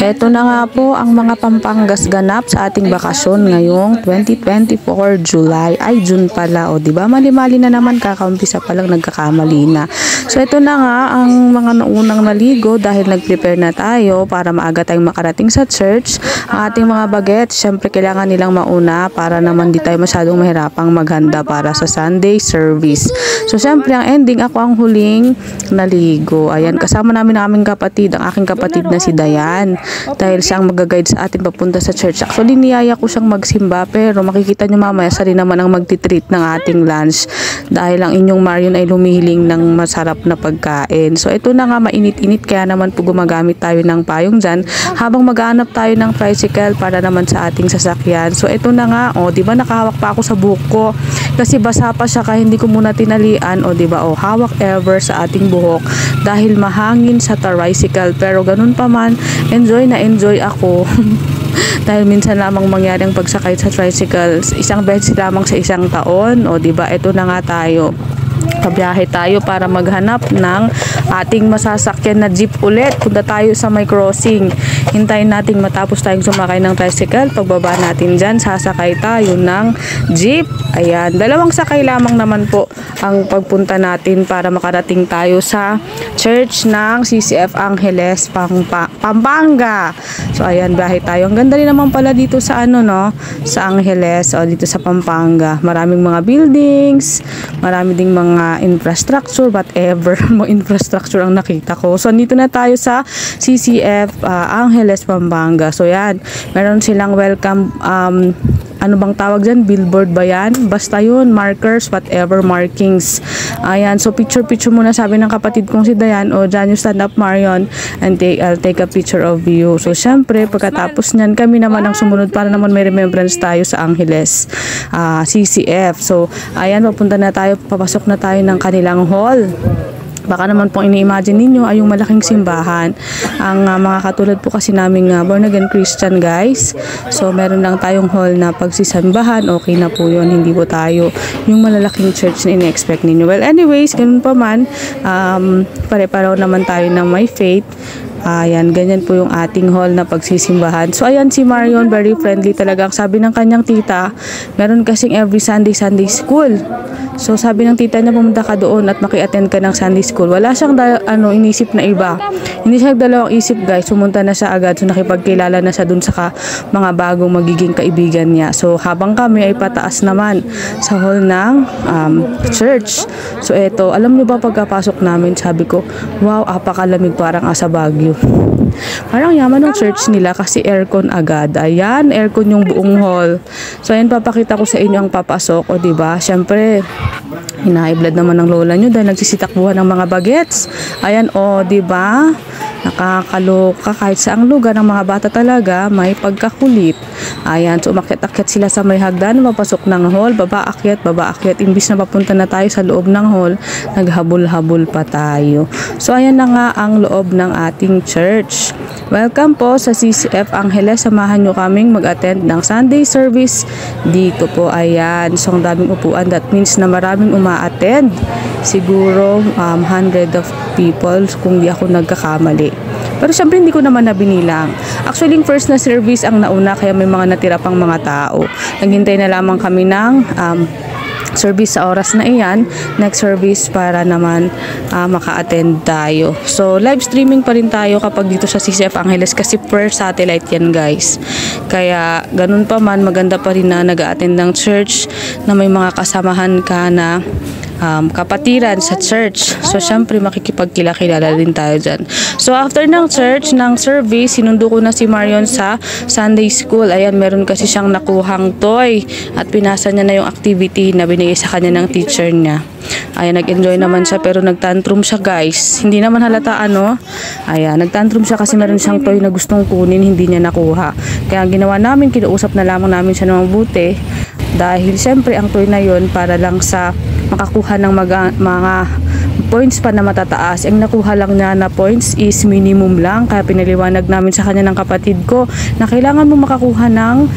Eto na nga po ang mga Pampangas ganap sa ating bakasyon ngayong 2024 July. Ay, June pala. O, diba? Mali-mali na naman. Kakaumpisa pa lang nagkakamali na. So, ito na nga ang mga naunang naligo dahil nag-prepare na tayo para maaga tayong makarating sa church. Ang ating mga bagets, syempre kailangan nilang mauna para naman di tayo masyadong mahirapang maghanda para sa Sunday service. So, syempre ang ending, ako ang huling naligo. Ayan, kasama namin ang aming kapatid, ang aking kapatid na si Dayan. Dahil siyang mag-guide sa atin papunta sa church. Actually, niyaya ko siyang magsimba pero makikita nyo mamaya siya rin naman ang magtitreat ng ating lunch. Dahil ang inyong Marion ay lumihiling ng masarap na pagkain. So, ito na nga mainit-init kaya naman po gumagamit tayo ng payong dyan habang maghanap tayo ng tricycle para naman sa ating sasakyan. So, ito na nga. O, diba nakahawak pa ako sa buhok ko kasi basa pa siya kaya hindi ko muna tinalian. O, diba? O, hawak ever sa ating buhok dahil mahangin sa tricycle. Pero ganun pa man, enjoy na enjoy ako. Dahil minsan lamang mangyari ang pagsakay sa tricycle, isang beses lamang sa isang taon. O, diba? Ito na nga tayo. Pabiyahe tayo para maghanap ng ating masasakyan na jeep ulit. Punta tayo sa may crossing. Hintayin natin matapos tayong sumakay ng tricycle. Pagbaba natin dyan, sasakay tayo ng jeep. Ayan, dalawang sakay lamang naman po ang pagpunta natin para makarating tayo sa church ng CCF Angeles, Pampanga. So, ayan, biyahe tayo. Ang ganda rin naman pala dito sa sa Angeles o dito sa Pampanga. Maraming mga buildings, marami ding mga infrastructure, whatever mo infrastructure ang nakita ko. So, dito na tayo sa CCF Angeles, Pampanga. So, yan. Meron silang welcome, ano bang tawag dyan? Billboard ba yan? Basta yun, markers, whatever, markings. Ayan, so picture-picture muna sabi ng kapatid kong si Dayan, o dyan you stand up Marion and I'll take a picture of you. So, syempre, pagkatapos nyan, kami naman ang sumunod para naman may remembrance tayo sa Angeles CCF. So, ayan, papunta na tayo, papasok na tayo ng kanilang hall. Baka naman pong ini-imagine ninyo ay yung malaking simbahan. Ang mga katulad po kasi naming born again Christian guys. So, meron lang tayong hall na pagsisambahan. Okay na po yun. Hindi po tayo yung malalaking church na ini-expect ninyo. Well, anyways, ganun pa man. Pare-pareho naman tayo ng may faith. Ayan, ganyan po yung ating hall na pagsisimbahan. So, ayan si Marion, very friendly talaga. Sabi ng kanyang tita, meron kasing every Sunday school. So, sabi ng tita niya, pumunta ka doon at maki-attend ka ng Sunday school. Wala siyang inisip na iba. Hindi siya nagdalawang isip guys. Sumunta na siya agad. So, nakipagkilala na siya doon sa mga bagong magiging kaibigan niya. So, habang kami ay pataas naman sa hall ng church. So, eto, alam niyo ba pagkapasok namin, sabi ko, wow, apakalamig parang asa Baguio. Parang yaman ng church nila kasi aircon agad. Ayan, aircon yung buong hall. So, ayan, papakita ko sa inyo ang papasok. O, diba? Siyempre, hinahiblad naman ng lola nyo dahil nagsisitakbuhan ng mga bagets. Ayan, o, diba? Nakakaloka kahit saang lugar ng mga bata talaga may pagkakulit. Ayan, so umakyat-akyat sila sa may hagdan, mapasok ng hall, baba-akyat. Imbis na papunta na tayo sa loob ng hall, naghabol-habol pa tayo. So, ayan na nga ang loob ng ating church. Welcome po sa CCF Angeles. Samahan nyo kaming mag-attend ng Sunday service dito po. Ayan, so ang daming upuan. That means na maraming uma-attend. Siguro 100 of people kung di ako nagkakamali. Pero syempre hindi ko naman nabinilang. Actually, first na service ang nauna kaya may mga natira pang mga tao. Naghintay na lamang kami ng service sa oras na iyan. Next service para naman maka-attend tayo. So, live streaming pa rin tayo kapag dito sa CCF Angeles kasi per satellite yan guys. Kaya ganun pa man, maganda pa rin na nag-attend ng church na may mga kasamahan ka na kapatiran sa church. So, syempre, makikipagkilala din tayo dyan. So, after ng church, ng service, sinundo ko na si Marion sa Sunday school. Ayan, meron kasi siyang nakuhang toy at pinasa niya na yung activity na binigay sa kanya ng teacher niya. Ayan, nag-enjoy naman siya pero nagtantrum siya guys. Hindi naman halata Ayan, nagtantrum siya kasi meron siyang toy na gustong kunin, hindi niya nakuha. Kaya ang ginawa namin, kinuusap na lamang namin siya ng mabuti. Dahil syempre, ang toy na yon para lang sa makakuha ng mga points pa na matataas. Ang nakuha lang niya na points is minimum lang. Kaya pinaliwanag namin sa kanya ng kapatid ko na kailangan mo makakuha ng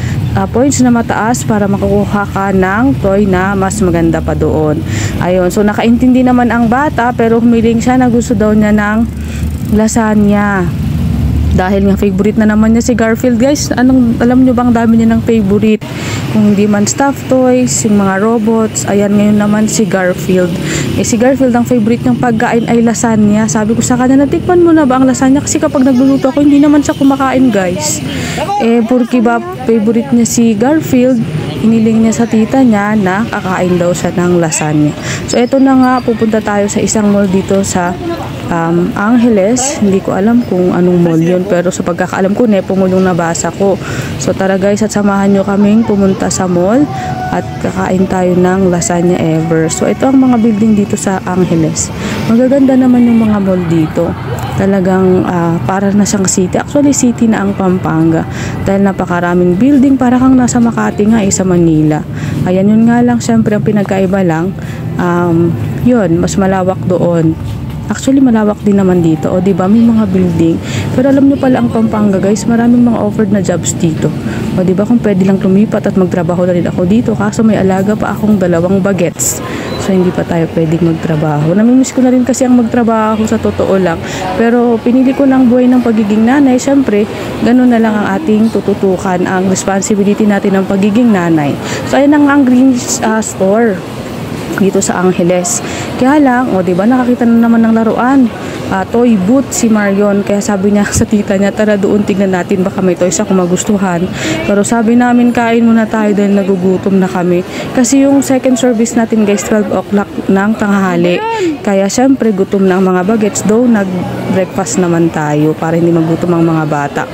points na mataas para makakuha ka ng toy na mas maganda pa doon. Ayun, so nakaintindi naman ang bata pero humiling siya na gusto daw niya ng lasagna. Dahil nga favorite na naman niya si Garfield guys. Alam nyo bang dami niya ng favorite? Kung hindi man stuffed toys, yung mga robots, ayan ngayon naman si Garfield. Si Garfield ang favorite niyang pagkain ay lasagna. Sabi ko sa kanya, natikman mo na ba ang lasagna? Kasi kapag nagluluto ako, hindi naman siya kumakain guys. Porque ba favorite niya si Garfield, hiniling niya sa tita niya na kakain daw siya ng lasagna. So eto na nga, pupunta tayo sa isang mall dito sa Angeles. Hindi ko alam kung anong mall yun, pero sa pagkakaalam ko, Nepo Mall yung nabasa ko. So tara guys, at samahan nyo kaming pumunta sa mall at kakain tayo ng lasagna ever. So ito ang mga building dito sa Angeles. Magaganda naman yung mga mall dito. Talagang para na siyang city. Actually city na ang Pampanga dahil napakaraming building, para kang nasa Makati nga sa Manila. Ayan, yun nga lang, syempre ang pinagkaiba lang yun, mas malawak doon. Actually malawak din naman dito, o diba, may mga building. Pero alam nyo pala ang Pampanga guys, maraming mga offered na jobs dito. O diba, kung pwede lang lumipat at magtrabaho na rin ako dito, kaso may alaga pa akong 2 bagets. So hindi pa tayo pwedeng magtrabaho. Namimiss ko na rin kasi ang magtrabaho, sa totoo lang. Pero pinili ko ng buhay ng pagiging nanay. Syempre, ganun na lang ang ating tututukan, ang responsibility natin ng pagiging nanay. So ayan ang Green Store dito sa Angeles. Kaya lang, o diba, nakakita na naman ng laruan. Toy booth si Marion. Kaya sabi niya sa tita niya, tara doon, tignan natin, baka may toys ako magustuhan. Pero sabi namin, kain muna tayo dahil nagugutom na kami. Kasi yung second service natin guys, 12 o'clock ng tanghali. Kaya syempre, gutom na ang mga bagets. Though, nag-breakfast naman tayo para hindi magutom ang mga bata.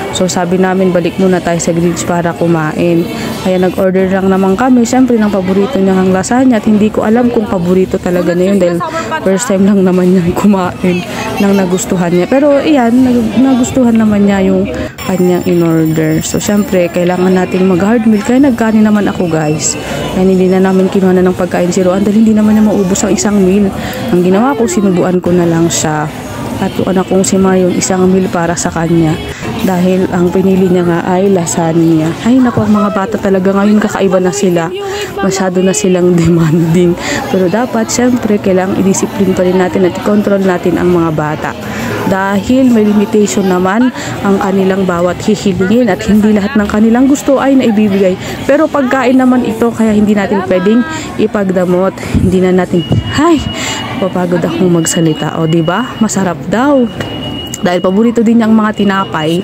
So sabi namin, balik muna tayo sa Grinch para kumain. Kaya nag-order lang naman kami, syempre ng paborito niya ang lasagna, at hindi ko alam kung paborito talaga na yun dahil first time lang naman niyang kumain nang nagustuhan niya. Pero iyan, nagustuhan naman niya yung kanyang in-order. So syempre, kailangan nating mag-hard meal, kaya nagkanin naman ako guys. Kaya hindi na namin kinuha na ng pagkain si Roan dahil hindi naman niya maubos ang isang meal. Ang ginawa ko, sinubuan ko na lang siya. At yung anak kong si Marion, isang meal para sa kanya. Dahil ang pinili niya nga ay lasagna. Ay naku, ang mga bata talaga ngayon kakaiba na sila. Masyado na silang demanding. Pero dapat, syempre, kailangang i-discipline pa rin natin at i-control natin ang mga bata. Dahil may limitation naman ang kanilang bawat hihilingin at hindi lahat ng kanilang gusto ay naibibigay. Pero pagkain naman ito, kaya hindi natin pwedeng ipagdamot. Hindi na natin, papagod akong magsalita. O diba? Masarap daw. Dahil paborito din niya ang mga tinapay.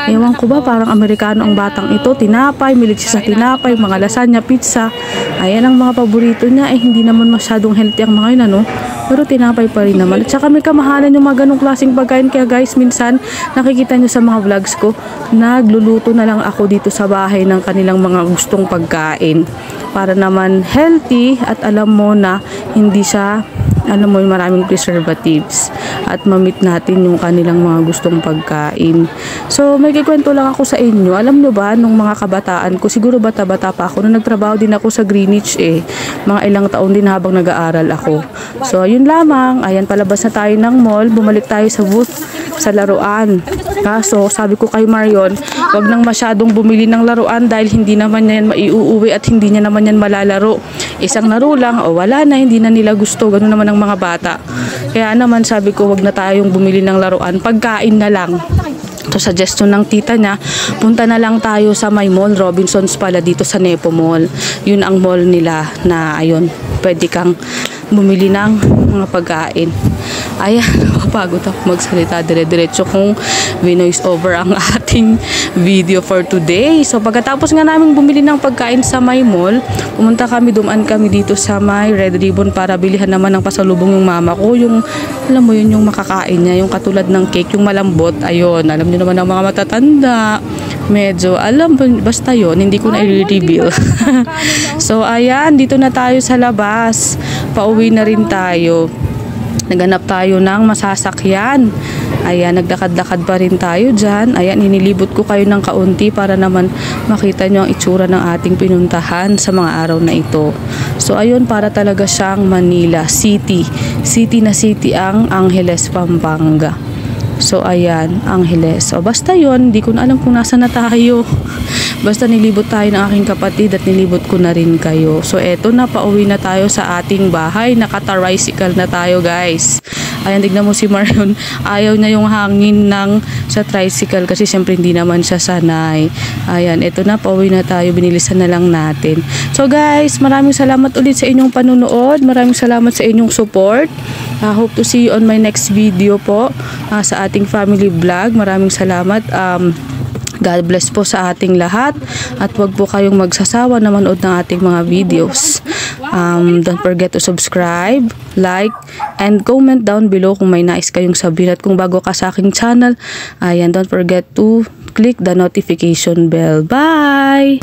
Ewan ko ba, parang Amerikano ang batang ito. Tinapay, milit siya sa tinapay, mga lasagna, pizza. Ayan ang mga paborito niya. Hindi naman masyadong healthy ang mga yun, ano? Pero tinapay pa rin naman. At saka may kamahalan yung mga ganong klaseng pagkain. Kaya guys, minsan nakikita nyo sa mga vlogs ko, nagluluto na lang ako dito sa bahay ng kanilang mga gustong pagkain. Para naman healthy at alam mo na hindi siya, alam mo, maraming preservatives at mamit natin yung kanilang mga gustong pagkain. So may kikwento lang ako sa inyo. Alam nyo ba, nung mga kabataan ko, siguro bata-bata pa ako, nung nagtrabaho din ako sa Greenwich mga ilang taon din habang nag-aaral ako. So yun lamang, ayan, palabas na tayo ng mall, bumalik tayo sa booth sa laruan. Kaso sabi ko kay Marion, wag nang masyadong bumili ng laruan dahil hindi naman yan maiuuwi at hindi niya naman yan malalaro. Isang laro lang o wala na, hindi na nila gusto. Ganun naman ang mga bata. Kaya naman sabi ko, wag na tayong bumili ng laruan, pagkain na lang. So suggestion ng tita niya, punta na lang tayo sa my mall, Robinsons pala, dito sa Nepo Mall. Yun ang mall nila na ayun, pwede kang bumili ng mga pagkain. Ayan, pagod ako magsalita, dire-diretso kung vinoise over ang ating video for today. So pagkatapos nga namin bumili ng pagkain sa my mall, dumaan kami dito sa my Red Ribbon para bilihan naman ng pasalubong yung mama ko. Yung, alam mo yun, yung makakain niya, yung katulad ng cake, yung malambot. Ayun, alam niyo naman ang mga matatanda. Medyo, basta yun, hindi ko na i-reveal. So ayan, dito na tayo sa labas. Pauwi na rin tayo. Naghanap tayo ng masasakyan. Ayan, nagdakad-dakad pa rin tayo dyan. Ayan, inilibot ko kayo ng kaunti para naman makita nyo ang itsura ng ating pinuntahan sa mga araw na ito. So, ayun, para talaga siyang Manila City. City na city ang Angeles, Pampanga. So, ayan, Angeles. So, basta yun, hindi ko na alam kung nasa na tayo. Basta nilibot tayo ng aking kapatid at nilibot ko na rin kayo. So eto na, pauwi na tayo sa ating bahay. Nakata-tricycle na tayo guys. Ayan, tignan mo si Marion. Ayaw na yung hangin sa tricycle kasi syempre hindi naman siya sanay. Ayan, ito na, pauwi na tayo. Binilisan na lang natin. So guys, maraming salamat ulit sa inyong panunood. Maraming salamat sa inyong support. Hope to see you on my next video po sa ating family vlog. Maraming salamat. God bless po sa ating lahat. At wag po kayong magsasawa na manood ng ating mga videos. Don't forget to subscribe, like, and comment down below kung may nais kayong sabihin. At kung bago ka sa aking channel, ayan, don't forget to click the notification bell. Bye!